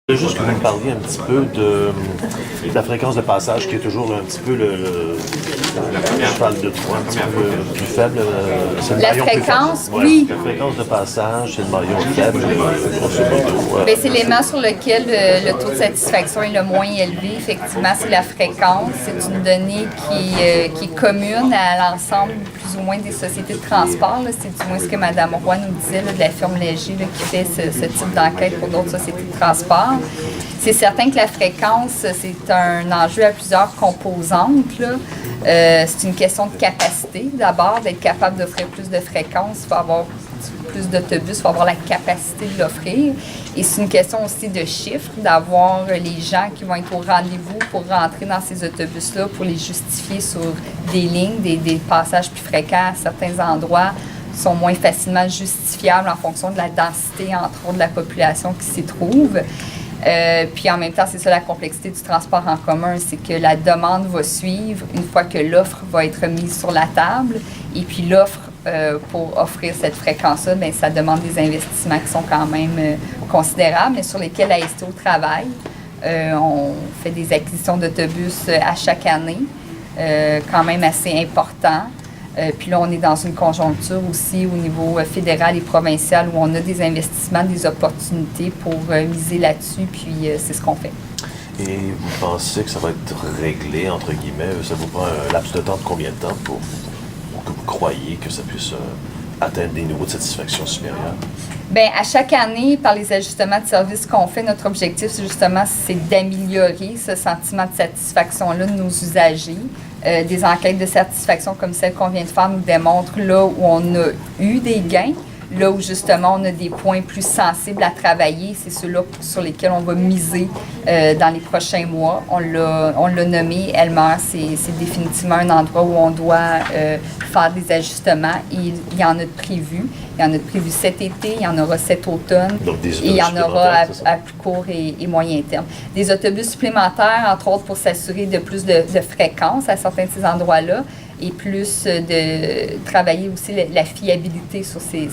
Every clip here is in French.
Je veux juste que vous me parliez un petit peu de la fréquence de passage qui est toujours un petit peu le cheval de Troie, un petit peu plus faible. C'est le La maillon plus fréquence, faible. oui. La fréquence de passage, c'est le maillon faible, grosso modo. Bien, c'est l'élément sur lequel le taux de satisfaction est le moins élevé. Effectivement, c'est la fréquence. C'est une donnée qui est commune à l'ensemble, plus ou moins, des sociétés de transport. Là. C'est du moins ce que Mme Roy nous disait là, de la firme Léger là, qui fait ce type d'enquête pour d'autres sociétés de transport. C'est certain que la fréquence, c'est un enjeu à plusieurs composantes, là. C'est une question de capacité, d'abord, d'être capable d'offrir plus de fréquences. Il faut avoir plus d'autobus, il faut avoir la capacité de l'offrir. Et c'est une question aussi de chiffres, d'avoir les gens qui vont être au rendez-vous pour rentrer dans ces autobus-là, pour les justifier sur des lignes, des passages plus fréquents à certains endroits sont moins facilement justifiables en fonction de la densité, entre autres, de la population qui s'y trouve. Puis en même temps, c'est ça la complexité du transport en commun, c'est que la demande va suivre une fois que l'offre va être mise sur la table. Et puis l'offre, pour offrir cette fréquence-là, bien, ça demande des investissements qui sont quand même considérables, mais sur lesquels la STO travaille. On fait des acquisitions d'autobus à chaque année, quand même assez importants. Puis là, on est dans une conjoncture aussi au niveau fédéral et provincial où on a des investissements, des opportunités pour miser là-dessus, puis c'est ce qu'on fait. Et vous pensez que ça va être réglé, entre guillemets, ça vous prend un laps de temps de combien de temps pour que vous croyez que ça puisse atteindre des niveaux de satisfaction supérieurs? Bien, à chaque année, par les ajustements de services qu'on fait, notre objectif, c'est d'améliorer ce sentiment de satisfaction-là de nos usagers. Des enquêtes de satisfaction comme celle qu'on vient de faire nous démontrent là où on a eu des gains, là où justement on a des points plus sensibles à travailler, c'est ceux-là sur lesquels on va miser dans les prochains mois. On l'a nommé, Elmer, c'est définitivement un endroit où on doit faire des ajustements et il y en a de prévus. Il y en a de prévu cet été, il y en aura cet automne et il y en aura à plus court et moyen terme. Des autobus supplémentaires, entre autres, pour s'assurer de plus de fréquence à certains de ces endroits-là et plus de travailler aussi la fiabilité sur ces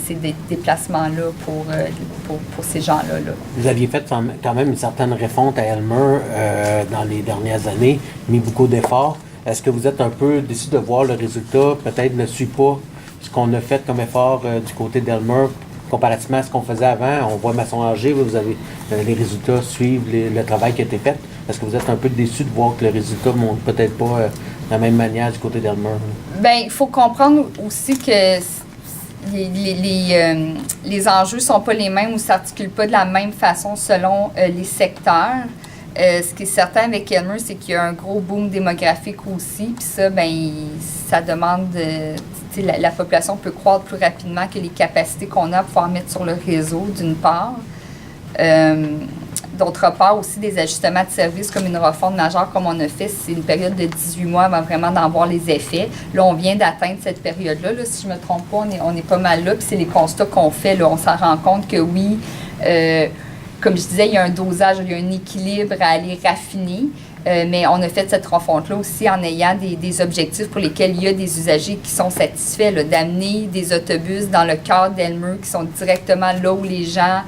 déplacements-là pour ces gens-là. Là. Vous aviez fait quand même une certaine refonte à Elmer dans les dernières années, mis beaucoup d'efforts. Est-ce que vous êtes un peu déçu de voir le résultat peut-être ne suit pas ce qu'on a fait comme effort du côté d'Elmer comparativement à ce qu'on faisait avant? On voit Masson-Angers, vous avez les résultats suivent le travail qui a été fait. Est-ce que vous êtes un peu déçu de voir que le résultat ne monte peut-être pas de la même manière du côté d'Elmer? Bien, il faut comprendre aussi que les enjeux ne sont pas les mêmes ou ne s'articulent pas de la même façon selon les secteurs. Ce qui est certain avec Elmer, c'est qu'il y a un gros boom démographique aussi. Puis ça, bien, ça demande... la population peut croître plus rapidement que les capacités qu'on a pour pouvoir mettre sur le réseau, d'une part. D'autre part, aussi des ajustements de services comme une refonte majeure comme on a fait, c'est une période de 18 mois avant vraiment d'en voir les effets. Là, on vient d'atteindre cette période-là. Là, si je ne me trompe pas, on est pas mal là. Puis c'est les constats qu'on fait. Là, on s'en rend compte que oui, comme je disais, il y a un dosage, il y a un équilibre à aller raffiner. Mais on a fait cette refonte-là aussi en ayant des objectifs pour lesquels il y a des usagers qui sont satisfaits, là, d'amener des autobus dans le cœur d'Elmer qui sont directement là où les gens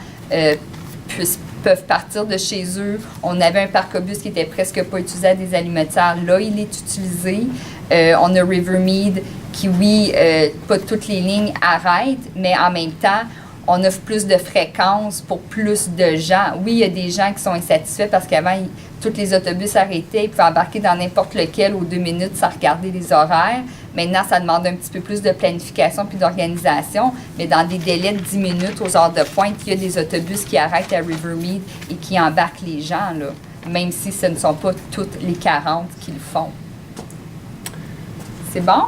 peuvent partir de chez eux. On avait un parc-bus qui était presque pas utilisé à des alimentaires. Là, il est utilisé. On a Rivermead qui, oui, pas toutes les lignes arrêtent, mais en même temps, on offre plus de fréquences pour plus de gens. Oui, il y a des gens qui sont insatisfaits parce qu'avant, tous les autobus arrêtaient, ils pouvaient embarquer dans n'importe lequel aux 2 minutes sans regarder les horaires. Maintenant, ça demande un petit peu plus de planification puis d'organisation, mais dans des délais de 10 minutes aux heures de pointe, il y a des autobus qui arrêtent à Rivermead et qui embarquent les gens, là, même si ce ne sont pas toutes les 40 qui le font. C'est bon?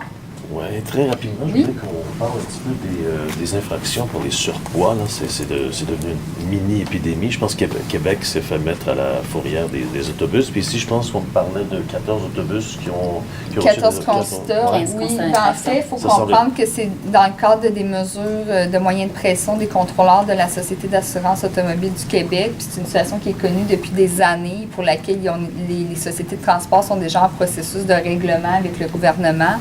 Oui, très rapidement, je voudrais qu'on parle un petit peu des infractions pour les surpoids. Là. C'est devenu une mini-épidémie. Je pense que Québec s'est fait mettre à la fourrière des autobus. Puis ici, je pense qu'on parlait de 14 autobus qui ont 14 constats, oui. En fait, il faut comprendre que c'est dans le cadre des mesures de moyens de pression des contrôleurs de la Société d'assurance automobile du Québec. Puis c'est une situation qui est connue depuis des années pour laquelle les sociétés de transport sont déjà en processus de règlement avec le gouvernement.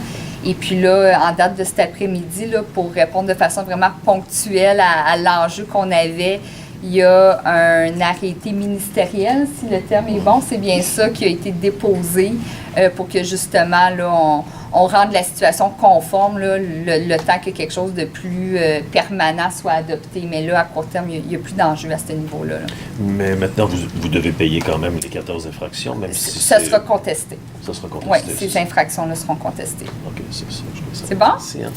Et puis là, en date de cet après-midi, là, pour répondre de façon vraiment ponctuelle à l'enjeu qu'on avait, il y a un arrêté ministériel, si le terme est bon, c'est bien ça qui a été déposé pour que justement là, on rende la situation conforme là, le temps que quelque chose de plus permanent soit adopté. Mais là, à court terme, il n'y a plus d'enjeu à ce niveau-là. Là. Mais maintenant, vous devez payer quand même les 14 infractions, même si ça sera contesté. Ça sera Oui, contesté. ces infractions-là seront contestées. OK, c'est ça. C'est bon? Merci. Hein.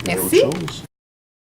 Merci. Autre chose?